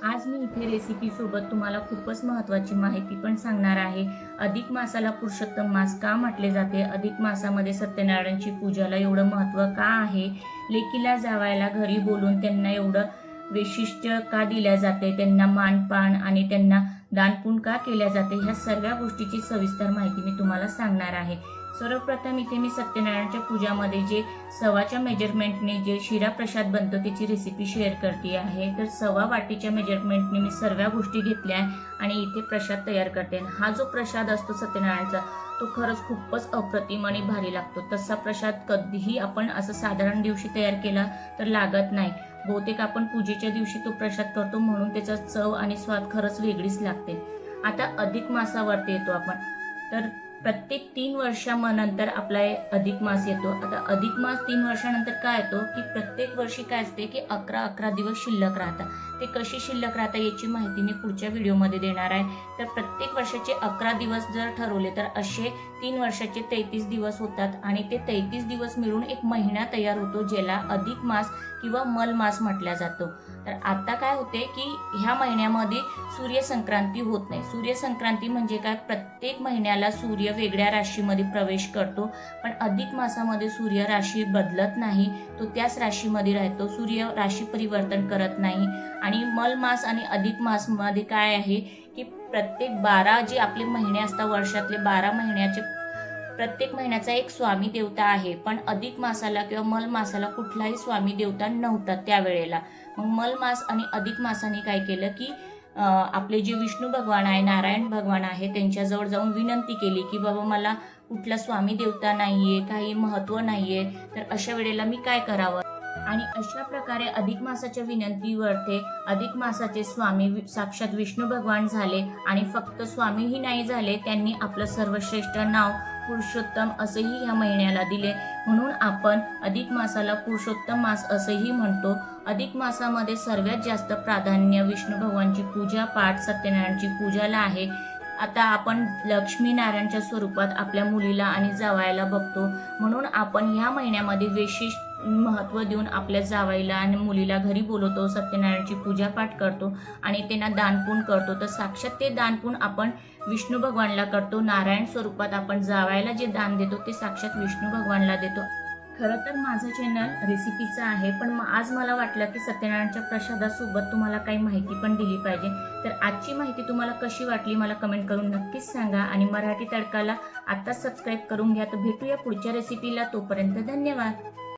आज मी इथे रेसिपी सोबत तुम्हाला खूपच महत्त्वाची माहिती पण सांगणार आहे। अधिक मासाला पुरुषोत्तम मास का म्हटले जाते? अधिक मासामध्ये सत्यनारायणची पूजाला एवढं महत्त्व का आहे? लेकीला जावयाला घरी बोलून त्यांना एवढं वैशिष्ट्य का दिल्या जाते? त्यांना मानपान आणि त्यांना दानपुण्य का केल्या जाते? ह्या सर्व गोष्टीची सविस्तर माहिती मी तुम्हाला सांगणार आहे। सर्वप्रथम इथे मी सत्यनारायणच्या पूजामध्ये जे सवाच्या मेजरमेंटने जे शिरा प्रसाद बनतो त्याची रेसिपी शेअर करते आहे। तर सवा वाटीच्या मेजरमेंटने मी सर्व गोष्टी घेतल्या आणि इथे प्रसाद तयार करते। हा जो प्रसाद असतो सत्यनारायणचा तो खरंच खूपच अप्रतिम आणि भारी लागतो। तसा प्रसाद कधीही आपण असं साधारण दिवशी तयार केला तर लागत नाही। बहुतेक आपण पूजेच्या दिवशी तो प्रसाद करतो म्हणून त्याचा चव आणि स्वाद खरंच वेगळीच लागते। आता अधिक मासावरती येतो आपण। तर प्रत्येक 3 वर्षानंतर आपला अधिक मास येतो। आता अधिक मास 3 वर्षानंतर काय येतो की प्रत्येक वर्षी काय असते की 11 दिवस शिल्लक राहतात। ते कशी शिल्लक राहतात याची माहिती मी पुढच्या व्हिडिओमध्ये देणार आहे। तर प्रत्येक वर्षाचे 11 दिवस जर ठरवले तर असे 3 वर्षाचे 33 दिवस होतात आणि ते 33 दिवस मिळून एक महिना तयार होतो, ज्याला अधिक मास किंवा मल मास म्हटला जातो। तर आता काय होते की ह्या महिन्यामध्ये सूर्य संक्रांती होत नाही। सूर्य संक्रांती म्हणजे काय? प्रत्येक महिन्याला सूर्य वेगळ्या राशीमध्ये प्रवेश करतो, पण अधिक मासामध्ये सूर्य राशी बदलत नाही, तो त्याच राशीमध्ये राहतो। सूर्य राशी परिवर्तन करत नाही। आणि मल मास आणि अधिक मास मध्ये काय आहे की प्रत्येक 12 जे आपले महिने असतात वर्षातले 12 महिन्याचे प्रत्येक महिन्याचा एक स्वामी देवता आहे, पण अधिक मासाला किंवा मल मासाला कुठलाही स्वामी देवता नव्हता त्यावेळेला। मग मल मास आणि अधिक मासाने काय केलं की आपले जे विष्णू भगवान आहे, नारायण भगवान आहे, त्यांच्याजवळ जाऊन विनंती केली की बाबा मला कुठला स्वामी देवता नाहीये, काही महत्त्व नाहीये, तर अशा वेळेला मी काय करावं? आणि अशा प्रकारे अधिक मासाच्या विनंतीवर ते अधिक मासाचे स्वामी साक्षात विष्णू भगवान झाले। आणि फक्त स्वामीही नाही झाले, त्यांनी आपलं सर्वश्रेष्ठ नाव पुरुषोत्तम असेही ह्या महिन्याला दिले, म्हणून आपण अधिक मासाला पुरुषोत्तम मास असेही म्हणतो। अधिक मासामध्ये सर्वात जास्त प्राधान्य विष्णू भगवानची पूजा पाठ सत्यनारायणची पूजाला आहे। आता आपण लक्ष्मीनारायणच्या स्वरूपात आपल्या मुलीला आणि जावयाला बघतो, म्हणून आपण ह्या महिन्यामध्ये विशेष महत्त्व देऊन आपल्या जावयाला आणि मुलीला घरी बोलवतो, सत्यनारायणची पूजा पाठ करतो आणि त्यांना दानपुण्य करतो। तर साक्षात ते दानपुण्य आपण विष्णू भगवानला करतो। नारायण स्वरूपात आपण जावयाला जे दान देतो ते साक्षात विष्णू भगवानला देतो। खरं तर माझं चॅनल रेसिपीचं आहे, पण आज मला वाटलं की सत्यनारायणच्या प्रसादासोबत तुम्हाला काही माहिती पण दिली पाहिजे। तर आजची माहिती तुम्हाला कशी वाटली मला कमेंट करून नक्कीच सांगा आणि मराठी तडकाला आत्ताच सबस्क्राईब करून घ्या। तर भेटूया पुढच्या रेसिपीला, तोपर्यंत धन्यवाद।